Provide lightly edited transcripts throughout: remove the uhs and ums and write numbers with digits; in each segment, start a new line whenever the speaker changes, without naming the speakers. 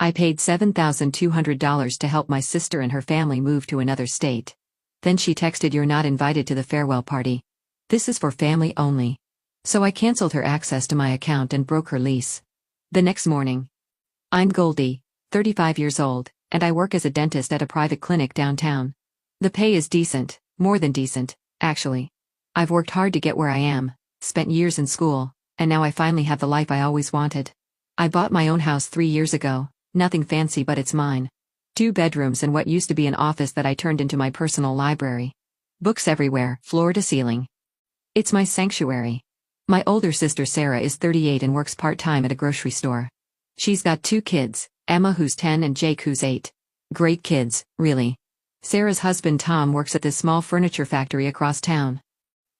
I paid $7,200 to help my sister and her family move to another state. Then she texted, "You're not invited to the farewell party. This is for family only." So I canceled her access to my account and broke her lease. The next morning. I'm Goldie, 35 years old, and I work as a dentist at a private clinic downtown. The pay is decent, more than decent, actually. I've worked hard to get where I am, spent years in school, and now I finally have the life I always wanted. I bought my own house 3 years ago, nothing fancy but it's mine. 2 bedrooms and what used to be an office that I turned into my personal library. Books everywhere, floor to ceiling. It's my sanctuary. My older sister Sarah is 38 and works part-time at a grocery store. She's got 2 kids, Emma who's 10 and Jake who's 8. Great kids, really. Sarah's husband Tom works at this small furniture factory across town.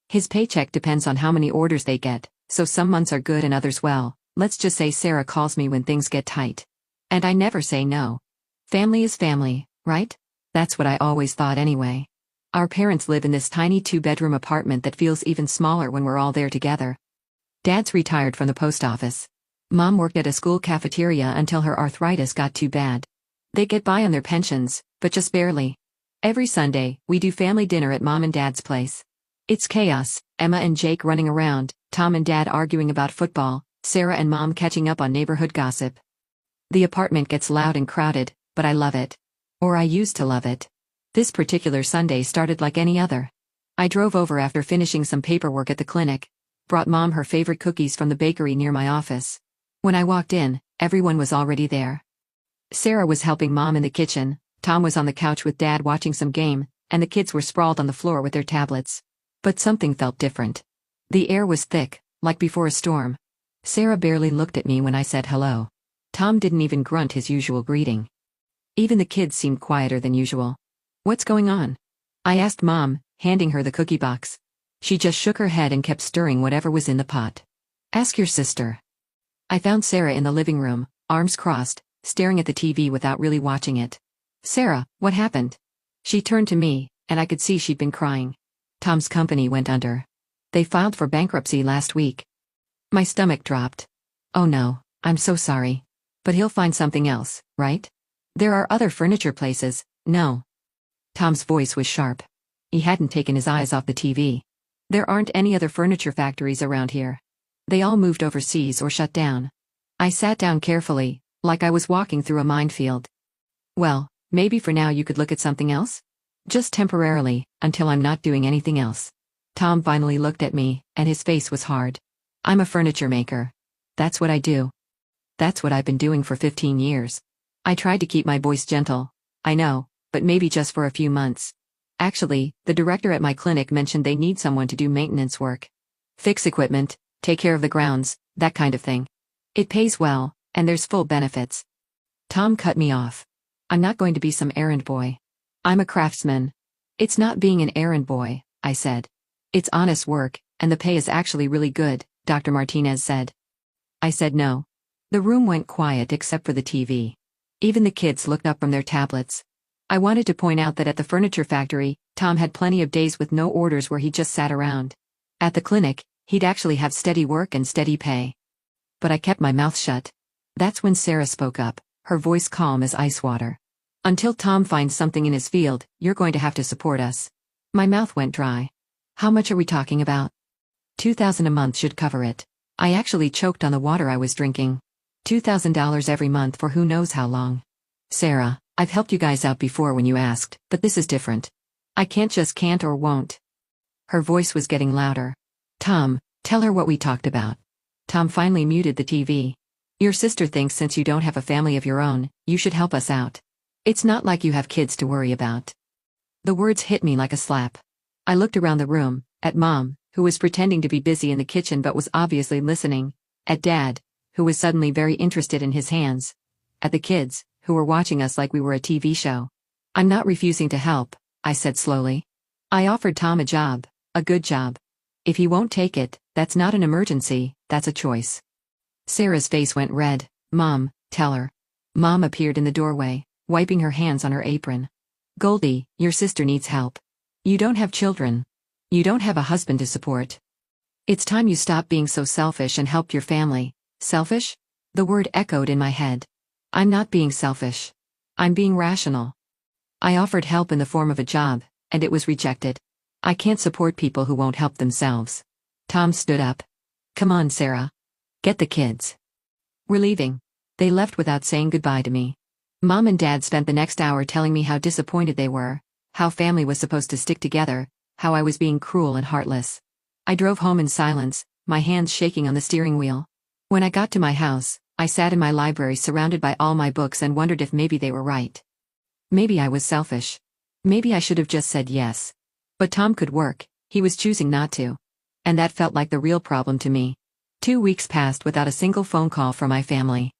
His paycheck depends on how many orders they get, so some months are good and others well. Let's just say Sarah calls me when things get tight. And I never say no. Family is family, right? That's what I always thought anyway. Our parents live in this tiny 2-bedroom apartment that feels even smaller when we're all there together. Dad's retired from the post office. Mom worked at a school cafeteria until her arthritis got too bad. They get by on their pensions, but just barely. Every Sunday, we do family dinner at Mom and Dad's place. It's chaos, Emma and Jake running around, Tom and Dad arguing about football, Sarah and Mom catching up on neighborhood gossip. The apartment gets loud and crowded, but I love it. Or I used to love it. This particular Sunday started like any other. I drove over after finishing some paperwork at the clinic, brought Mom her favorite cookies from the bakery near my office. When I walked in, everyone was already there. Sarah was helping Mom in the kitchen, Tom was on the couch with Dad watching some game, and the kids were sprawled on the floor with their tablets. But something felt different. The air was thick, like before a storm. Sarah barely looked at me when I said hello. Tom didn't even grunt his usual greeting. Even the kids seemed quieter than usual. "What's going on?" I asked Mom, handing her the cookie box. She just shook her head and kept stirring whatever was in the pot. "Ask your sister." I found Sarah in the living room, arms crossed, staring at the TV without really watching it. "Sarah, what happened?" She turned to me, and I could see she'd been crying. "Tom's company went under. They filed for bankruptcy last week." My stomach dropped. "Oh no, I'm so sorry. But he'll find something else, right? There are other furniture places, no?" Tom's voice was sharp. He hadn't taken his eyes off the TV. "There aren't any other furniture factories around here. They all moved overseas or shut down." I sat down carefully, like I was walking through a minefield. "Well, maybe for now you could look at something else? Just temporarily, until I'm not doing anything else." Tom finally looked at me, and his face was hard. "I'm a furniture maker. That's what I do. That's what I've been doing for 15 years. I tried to keep my voice gentle, I know, but maybe just for a few months. Actually, the director at my clinic mentioned they need someone to do maintenance work. Fix equipment, take care of the grounds, that kind of thing. It pays well, and there's full benefits." Tom cut me off. "I'm not going to be some errand boy. I'm a craftsman." "It's not being an errand boy," I said. "It's honest work, and the pay is actually really good," Dr. Martinez said. I said no. The room went quiet except for the TV. Even the kids looked up from their tablets. I wanted to point out that at the furniture factory, Tom had plenty of days with no orders where he just sat around. At the clinic, he'd actually have steady work and steady pay. But I kept my mouth shut. That's when Sarah spoke up, her voice calm as ice water. "Until Tom finds something in his field, you're going to have to support us." My mouth went dry. "How much are we talking about?" $2,000 a month should cover it. I actually choked on the water I was drinking. $2,000 every month for who knows how long. "Sarah, I've helped you guys out before when you asked, but this is different. I can't or won't." Her voice was getting louder. "Tom, tell her what we talked about." Tom finally muted the TV. "Your sister thinks since you don't have a family of your own, you should help us out. It's not like you have kids to worry about." The words hit me like a slap. I looked around the room, at Mom, who was pretending to be busy in the kitchen but was obviously listening, at Dad, who was suddenly very interested in his hands, at the kids, who were watching us like we were a TV show. "I'm not refusing to help," I said slowly. "I offered Tom a job, a good job. If he won't take it, that's not an emergency, that's a choice." Sarah's face went red. "Mom, tell her." Mom appeared in the doorway, wiping her hands on her apron. "Goldie, your sister needs help. You don't have children. You don't have a husband to support. It's time you stop being so selfish and help your family." Selfish? The word echoed in my head. I'm not being selfish. I'm being rational. I offered help in the form of a job, and it was rejected. I can't support people who won't help themselves. Tom stood up. Come on, Sarah. Get the kids. We're leaving. They left without saying goodbye to me. Mom and Dad spent the next hour telling me how disappointed they were, how family was supposed to stick together, how I was being cruel and heartless. I drove home in silence, my hands shaking on the steering wheel. When I got to my house, I sat in my library surrounded by all my books and wondered if maybe they were right. Maybe I was selfish. Maybe I should have just said yes. But Tom could work, he was choosing not to. And that felt like the real problem to me. 2 weeks passed without a single phone call from my family.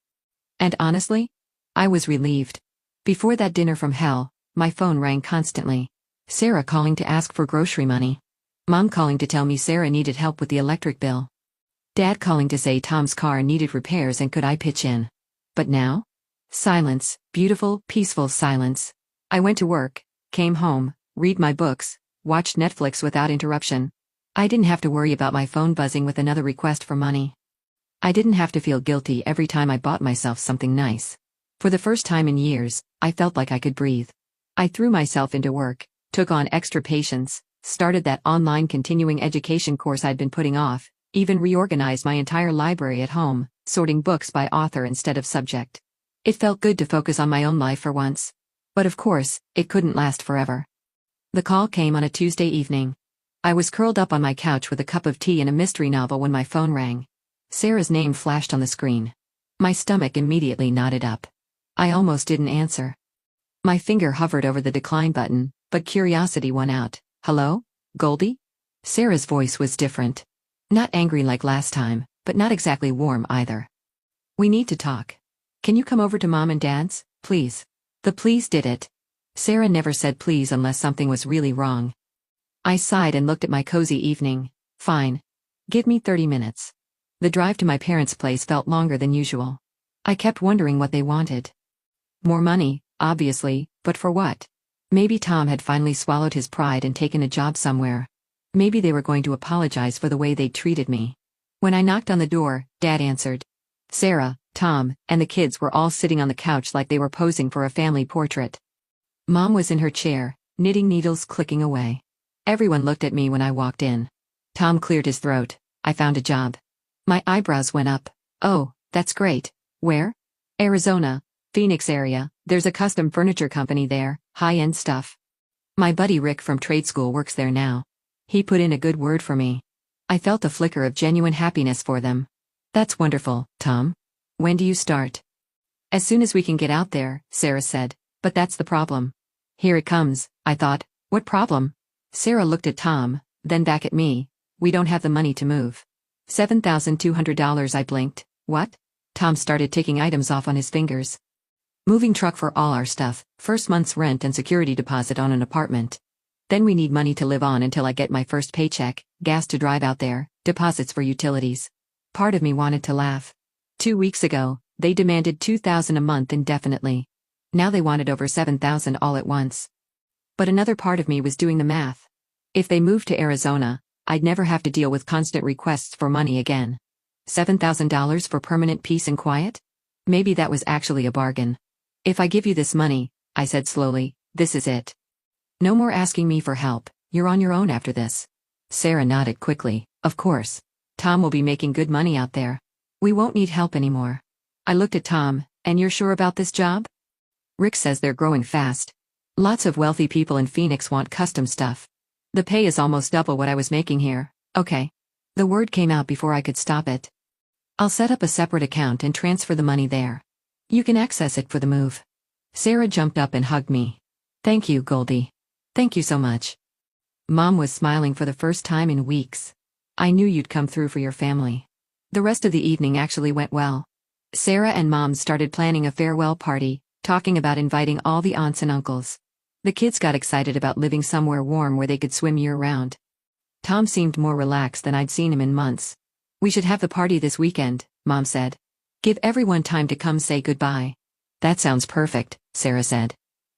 And honestly, I was relieved. Before that dinner from hell, my phone rang constantly. Sarah calling to ask for grocery money. Mom calling to tell me Sarah needed help with the electric bill. Dad calling to say Tom's car needed repairs and could I pitch in. But now? Silence, beautiful, peaceful silence. I went to work, came home, read my books, watched Netflix without interruption. I didn't have to worry about my phone buzzing with another request for money. I didn't have to feel guilty every time I bought myself something nice. For the first time in years, I felt like I could breathe. I threw myself into work, took on extra patients, started that online continuing education course I'd been putting off, even reorganized my entire library at home, sorting books by author instead of subject. It felt good to focus on my own life for once. But of course, it couldn't last forever. The call came on a Tuesday evening. I was curled up on my couch with a cup of tea and a mystery novel when my phone rang. Sarah's name flashed on the screen. My stomach immediately knotted up. I almost didn't answer. My finger hovered over the decline button, but curiosity won out. Hello, Goldie? Sarah's voice was different. Not angry like last time, but not exactly warm either. We need to talk. Can you come over to Mom and Dad's, please? The please did it. Sarah never said please unless something was really wrong. I sighed and looked at my cozy evening. Fine. Give me 30 minutes. The drive to my parents' place felt longer than usual. I kept wondering what they wanted. More money, obviously, but for what? Maybe Tom had finally swallowed his pride and taken a job somewhere. Maybe they were going to apologize for the way they'd treated me. When I knocked on the door, Dad answered. Sarah, Tom, and the kids were all sitting on the couch like they were posing for a family portrait. Mom was in her chair, knitting needles clicking away. Everyone looked at me when I walked in. Tom cleared his throat. I found a job. My eyebrows went up. Oh, that's great. Where? Arizona, Phoenix area. There's a custom furniture company there, high-end stuff. My buddy Rick from trade school works there now. He put in a good word for me. I felt a flicker of genuine happiness for them. That's wonderful, Tom. When do you start? As soon as we can get out there, Sarah said. But that's the problem. Here it comes, I thought. What problem? Sarah looked at Tom, then back at me. We don't have the money to move. $7,200, I blinked. What? Tom started taking items off on his fingers. Moving truck for all our stuff, first month's rent and security deposit on an apartment. Then we need money to live on until I get my first paycheck, gas to drive out there, deposits for utilities. Part of me wanted to laugh. 2 weeks ago, they demanded $2,000 a month indefinitely. Now they wanted over $7,000 all at once. But another part of me was doing the math. If they moved to Arizona, I'd never have to deal with constant requests for money again. $7,000 for permanent peace and quiet? Maybe that was actually a bargain. If I give you this money, I said slowly, this is it. No more asking me for help, you're on your own after this. Sarah nodded quickly. Of course. Tom will be making good money out there. We won't need help anymore. I looked at Tom. And you're sure about this job? Rick says they're growing fast. Lots of wealthy people in Phoenix want custom stuff. The pay is almost double what I was making here. Okay. The word came out before I could stop it. I'll set up a separate account and transfer the money there. You can access it for the move. Sarah jumped up and hugged me. Thank you, Goldie. Thank you so much. Mom was smiling for the first time in weeks. I knew you'd come through for your family. The rest of the evening actually went well. Sarah and Mom started planning a farewell party, talking about inviting all the aunts and uncles. The kids got excited about living somewhere warm where they could swim year-round. Tom seemed more relaxed than I'd seen him in months. We should have the party this weekend, Mom said. Give everyone time to come say goodbye. That sounds perfect, Sarah said.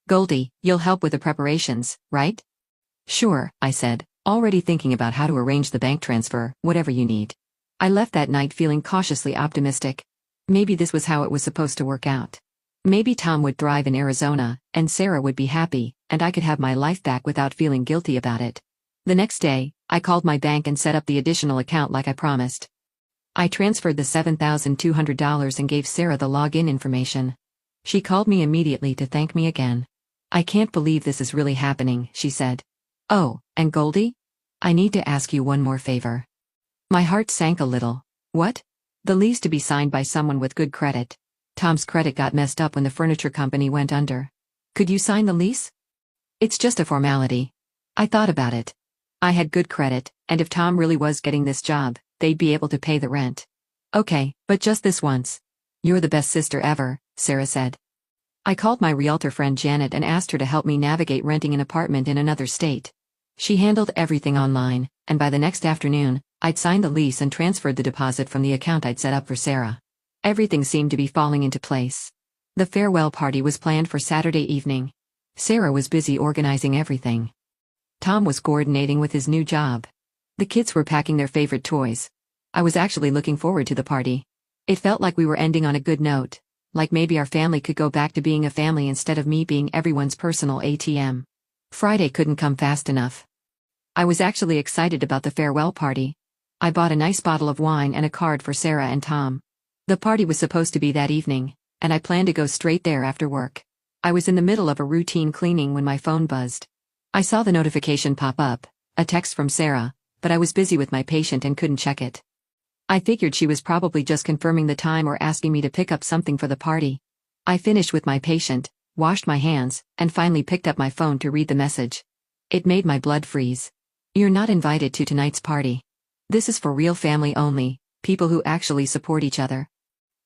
Goldie, you'll help with the preparations, right? Sure, I said, already thinking about how to arrange the bank transfer, whatever you need. I left that night feeling cautiously optimistic. Maybe this was how it was supposed to work out. Maybe Tom would thrive in Arizona, and Sarah would be happy, and I could have my life back without feeling guilty about it. The next day, I called my bank and set up the additional account like I promised. I transferred the $7,200 and gave Sarah the login information. She called me immediately to thank me again. "I can't believe this is really happening," she said. "Oh, and Goldie? I need to ask you one more favor." My heart sank a little. "What?" "The lease to be signed by someone with good credit. Tom's credit got messed up when the furniture company went under. Could you sign the lease?" "It's just a formality." I thought about it. I had good credit, and if Tom really was getting this job, they'd be able to pay the rent. "Okay, but just this once." "You're the best sister ever," Sarah said. I called my realtor friend Janet and asked her to help me navigate renting an apartment in another state. She handled everything online, and by the next afternoon, I'd signed the lease and transferred the deposit from the account I'd set up for Sarah. Everything seemed to be falling into place. The farewell party was planned for Saturday evening. Sarah was busy organizing everything. Tom was coordinating with his new job. The kids were packing their favorite toys. I was actually looking forward to the party. It felt like we were ending on a good note, like maybe our family could go back to being a family instead of me being everyone's personal ATM. Friday couldn't come fast enough. I was actually excited about the farewell party. I bought a nice bottle of wine and a card for Sarah and Tom. The party was supposed to be that evening, and I planned to go straight there after work. I was in the middle of a routine cleaning when my phone buzzed. I saw the notification pop up, a text from Sarah, but I was busy with my patient and couldn't check it. I figured she was probably just confirming the time or asking me to pick up something for the party. I finished with my patient, washed my hands, and finally picked up my phone to read the message. It made my blood freeze. "You're not invited to tonight's party. This is for real family only, people who actually support each other."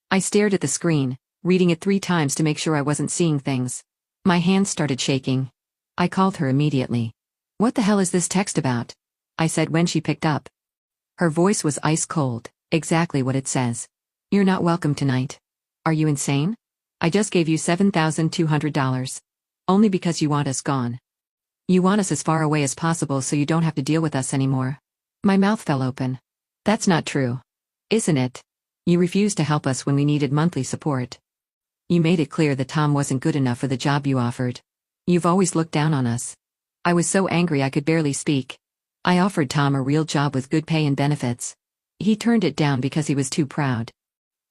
I stared at the screen, reading it 3 times to make sure I wasn't seeing things. My hands started shaking. I called her immediately. "What the hell is this text about?" I said when she picked up. Her voice was ice cold, exactly what it says. "You're not welcome tonight. Are you insane? I just gave you $7,200. Only because you want us gone. You want us as far away as possible so you don't have to deal with us anymore." My mouth fell open. "That's not true. Isn't it? You refused to help us when we needed monthly support. You made it clear that Tom wasn't good enough for the job you offered. You've always looked down on us." I was so angry I could barely speak. I offered Tom a real job with good pay and benefits. He turned it down because he was too proud.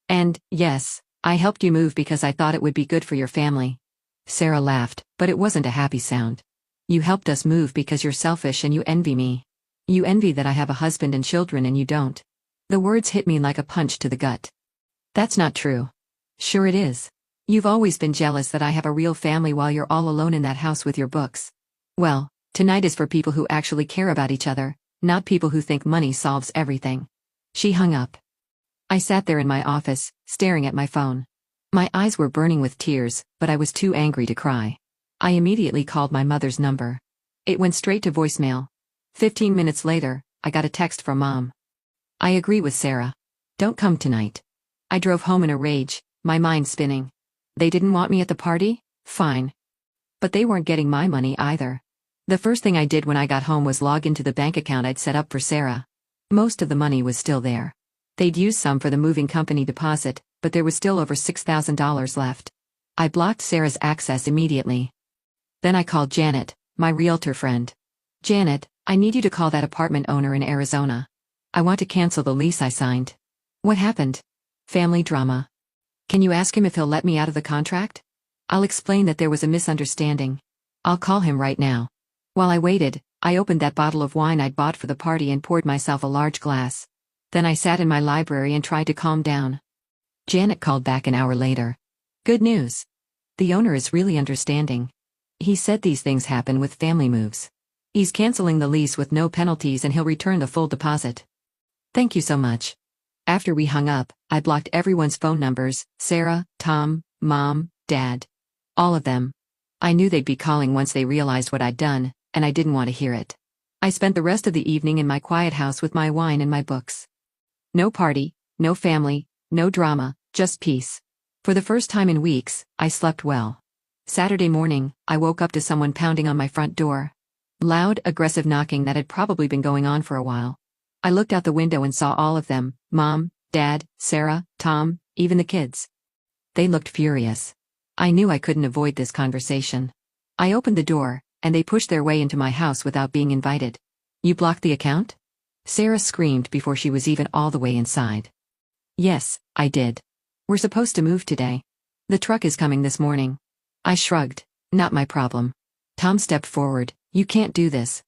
"And, yes, I helped you move because I thought it would be good for your family." Sarah laughed, but it wasn't a happy sound. "You helped us move because you're selfish and you envy me. You envy that I have a husband and children and you don't." The words hit me like a punch to the gut. "That's not true." "Sure it is. You've always been jealous that I have a real family while you're all alone in that house with your books. Well, tonight is for people who actually care about each other, not people who think money solves everything." She hung up. I sat there in my office, staring at my phone. My eyes were burning with tears, but I was too angry to cry. I immediately called my mother's number. It went straight to voicemail. 15 minutes later, I got a text from Mom. "I agree with Sarah. Don't come tonight." I drove home in a rage, my mind spinning. They didn't want me at the party? Fine. But they weren't getting my money either. The first thing I did when I got home was log into the bank account I'd set up for Sarah. Most of the money was still there. They'd used some for the moving company deposit, but there was still over $6,000 left. I blocked Sarah's access immediately. Then I called Janet, my realtor friend. "Janet, I need you to call that apartment owner in Arizona. I want to cancel the lease I signed." "What happened?" "Family drama." "Can you ask him if he'll let me out of the contract?" "I'll explain that there was a misunderstanding." "I'll call him right now." While I waited, I opened that bottle of wine I'd bought for the party and poured myself a large glass. Then I sat in my library and tried to calm down. Janet called back an hour later. "Good news. The owner is really understanding. He said these things happen with family moves. He's canceling the lease with no penalties and he'll return the full deposit." "Thank you so much." After we hung up, I blocked everyone's phone numbers: Sarah, Tom, Mom, Dad. All of them. I knew they'd be calling once they realized what I'd done, and I didn't want to hear it. I spent the rest of the evening in my quiet house with my wine and my books. No party, no family, no drama, just peace. For the first time in weeks, I slept well. Saturday morning, I woke up to someone pounding on my front door. Loud, aggressive knocking that had probably been going on for a while. I looked out the window and saw all of them: Mom, Dad, Sarah, Tom, even the kids. They looked furious. I knew I couldn't avoid this conversation. I opened the door, and they pushed their way into my house without being invited. You blocked the account? Sarah screamed before she was even all the way inside. Yes, I did. We're supposed to move today. The truck is coming this morning. I shrugged. Not my problem. Tom stepped forward. You can't do this.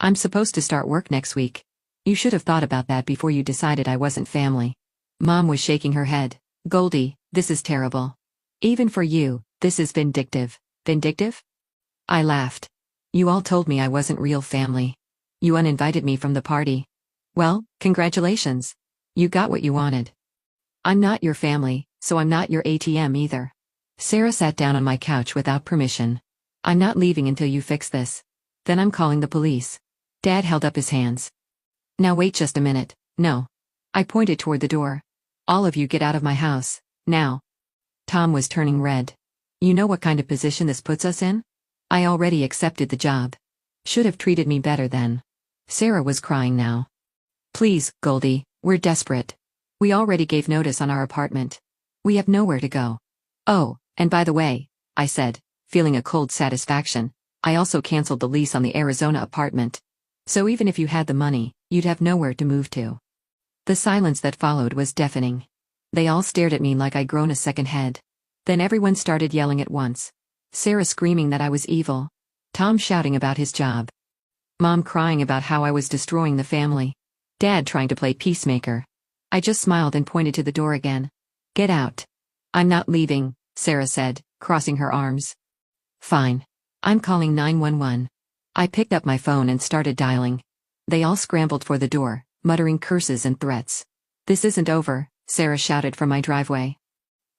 I'm supposed to start work next week. You should have thought about that before you decided I wasn't family. Mom was shaking her head. Goldie, this is terrible. Even for you, this is vindictive. Vindictive? I laughed. You all told me I wasn't real family. You uninvited me from the party. Well, congratulations. You got what you wanted. I'm not your family, so I'm not your ATM either. Sarah sat down on my couch without permission. I'm not leaving until you fix this. Then I'm calling the police. Dad held up his hands. Now wait just a minute. No. I pointed toward the door. All of you get out of my house, now. Tom was turning red. You know what kind of position this puts us in? I already accepted the job. Should have treated me better then. Sarah was crying now. Please, Goldie, we're desperate. We already gave notice on our apartment. We have nowhere to go. Oh, and by the way, I said, feeling a cold satisfaction, I also canceled the lease on the Arizona apartment. So even if you had the money, you'd have nowhere to move to. The silence that followed was deafening. They all stared at me like I'd grown a second head. Then everyone started yelling at once. Sarah screaming that I was evil. Tom shouting about his job. Mom crying about how I was destroying the family. Dad trying to play peacemaker. I just smiled and pointed to the door again. Get out. I'm not leaving, Sarah said, crossing her arms. Fine. I'm calling 911. I picked up my phone and started dialing. They all scrambled for the door, muttering curses and threats. This isn't over, Sarah shouted from my driveway.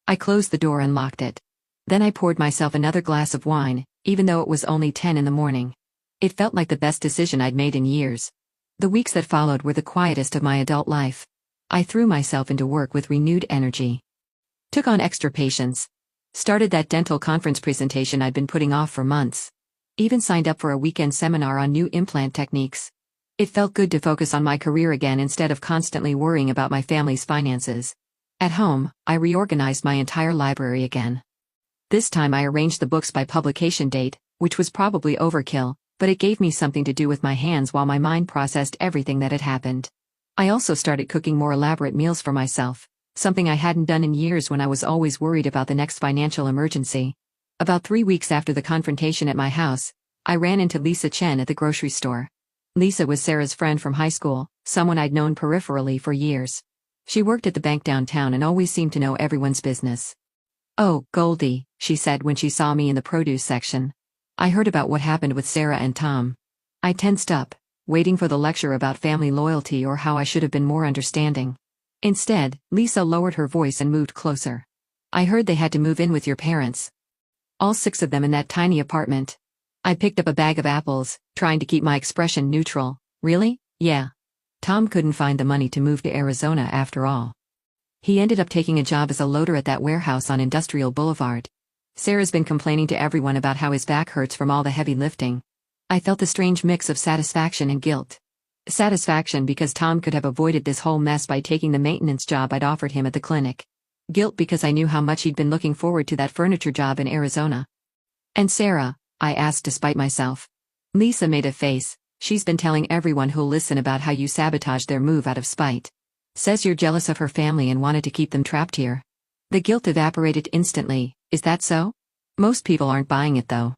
I closed the door and locked it. Then I poured myself another glass of wine, even though it was only 10 in the morning. It felt like the best decision I'd made in years. The weeks that followed were the quietest of my adult life. I threw myself into work with renewed energy. Took on extra patients. Started that dental conference presentation I'd been putting off for months. Even signed up for a weekend seminar on new implant techniques. It felt good to focus on my career again instead of constantly worrying about my family's finances. At home, I reorganized my entire library again. This time I arranged the books by publication date, which was probably overkill, but it gave me something to do with my hands while my mind processed everything that had happened. I also started cooking more elaborate meals for myself, something I hadn't done in years when I was always worried about the next financial emergency. About 3 weeks after the confrontation at my house, I ran into Lisa Chen at the grocery store. Lisa was Sarah's friend from high school, someone I'd known peripherally for years. She worked at the bank downtown and always seemed to know everyone's business. Oh, Goldie, she said when she saw me in the produce section. I heard about what happened with Sarah and Tom. I tensed up, waiting for the lecture about family loyalty or how I should have been more understanding. Instead, Lisa lowered her voice and moved closer. I heard they had to move in with your parents. All 6 of them in that tiny apartment. I picked up a bag of apples, trying to keep my expression neutral. Really? Yeah. Tom couldn't find the money to move to Arizona after all. He ended up taking a job as a loader at that warehouse on Industrial Boulevard. Sarah's been complaining to everyone about how his back hurts from all the heavy lifting. I felt a strange mix of satisfaction and guilt. Satisfaction because Tom could have avoided this whole mess by taking the maintenance job I'd offered him at the clinic. Guilt because I knew how much he'd been looking forward to that furniture job in Arizona. And Sarah? I asked despite myself. Lisa made a face. She's been telling everyone who'll listen about how you sabotaged their move out of spite. Says you're jealous of her family and wanted to keep them trapped here. The guilt evaporated instantly. Is that so? Most people aren't buying it though.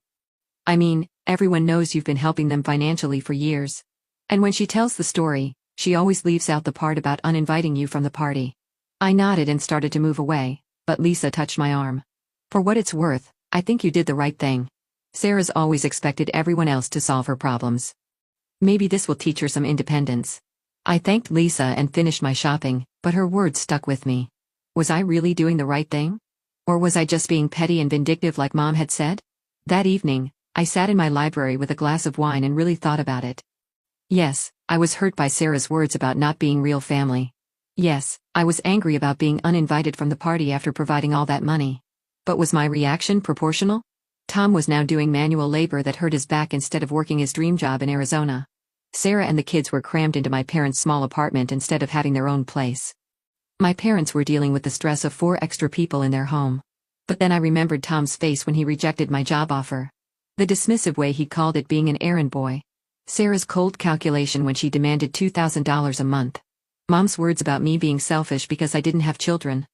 I mean, everyone knows you've been helping them financially for years. And when she tells the story, she always leaves out the part about uninviting you from the party. I nodded and started to move away, but Lisa touched my arm. For what it's worth, I think you did the right thing. Sarah's always expected everyone else to solve her problems. Maybe this will teach her some independence. I thanked Lisa and finished my shopping, but her words stuck with me. Was I really doing the right thing? Or was I just being petty and vindictive like Mom had said? That evening, I sat in my library with a glass of wine and really thought about it. Yes, I was hurt by Sarah's words about not being real family. Yes, I was angry about being uninvited from the party after providing all that money. But was my reaction proportional? Tom was now doing manual labor that hurt his back instead of working his dream job in Arizona. Sarah and the kids were crammed into my parents' small apartment instead of having their own place. My parents were dealing with the stress of 4 extra people in their home. But then I remembered Tom's face when he rejected my job offer. The dismissive way he called it being an errand boy. Sarah's cold calculation when she demanded $2,000 a month. Mom's words about me being selfish because I didn't have children.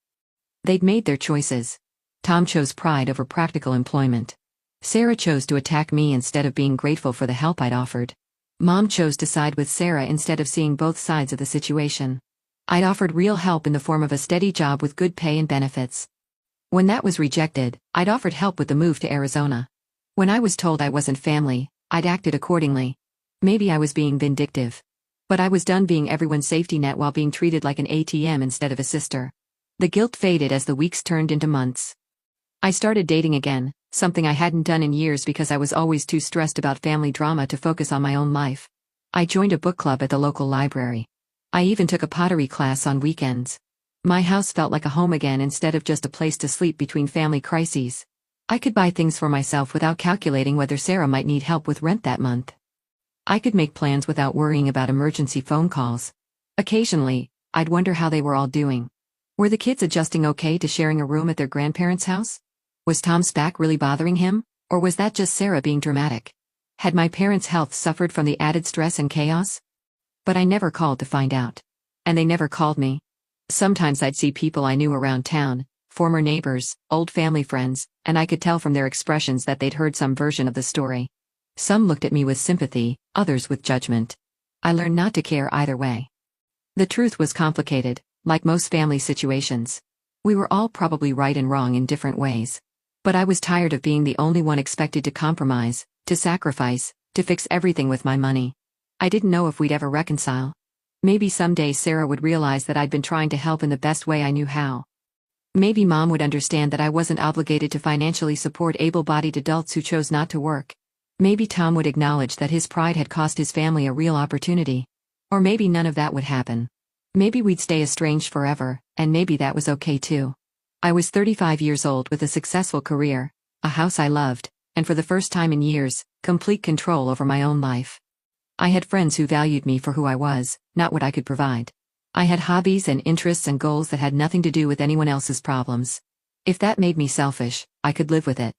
They'd made their choices. Tom chose pride over practical employment. Sarah chose to attack me instead of being grateful for the help I'd offered. Mom chose to side with Sarah instead of seeing both sides of the situation. I'd offered real help in the form of a steady job with good pay and benefits. When that was rejected, I'd offered help with the move to Arizona. When I was told I wasn't family, I'd acted accordingly. Maybe I was being vindictive. But I was done being everyone's safety net while being treated like an ATM instead of a sister. The guilt faded as the weeks turned into months. I started dating again, something I hadn't done in years because I was always too stressed about family drama to focus on my own life. I joined a book club at the local library. I even took a pottery class on weekends. My house felt like a home again instead of just a place to sleep between family crises. I could buy things for myself without calculating whether Sarah might need help with rent that month. I could make plans without worrying about emergency phone calls. Occasionally, I'd wonder how they were all doing. Were the kids adjusting okay to sharing a room at their grandparents' house? Was Tom's back really bothering him, or was that just Sarah being dramatic? Had my parents' health suffered from the added stress and chaos? But I never called to find out. And they never called me. Sometimes I'd see people I knew around town, former neighbors, old family friends, and I could tell from their expressions that they'd heard some version of the story. Some looked at me with sympathy, others with judgment. I learned not to care either way. The truth was complicated, like most family situations. We were all probably right and wrong in different ways. But I was tired of being the only one expected to compromise, to sacrifice, to fix everything with my money. I didn't know if we'd ever reconcile. Maybe someday Sarah would realize that I'd been trying to help in the best way I knew how. Maybe Mom would understand that I wasn't obligated to financially support able-bodied adults who chose not to work. Maybe Tom would acknowledge that his pride had cost his family a real opportunity. Or maybe none of that would happen. Maybe we'd stay estranged forever, and maybe that was okay too. I was 35 years old with a successful career, a house I loved, and for the first time in years, complete control over my own life. I had friends who valued me for who I was, not what I could provide. I had hobbies and interests and goals that had nothing to do with anyone else's problems. If that made me selfish, I could live with it.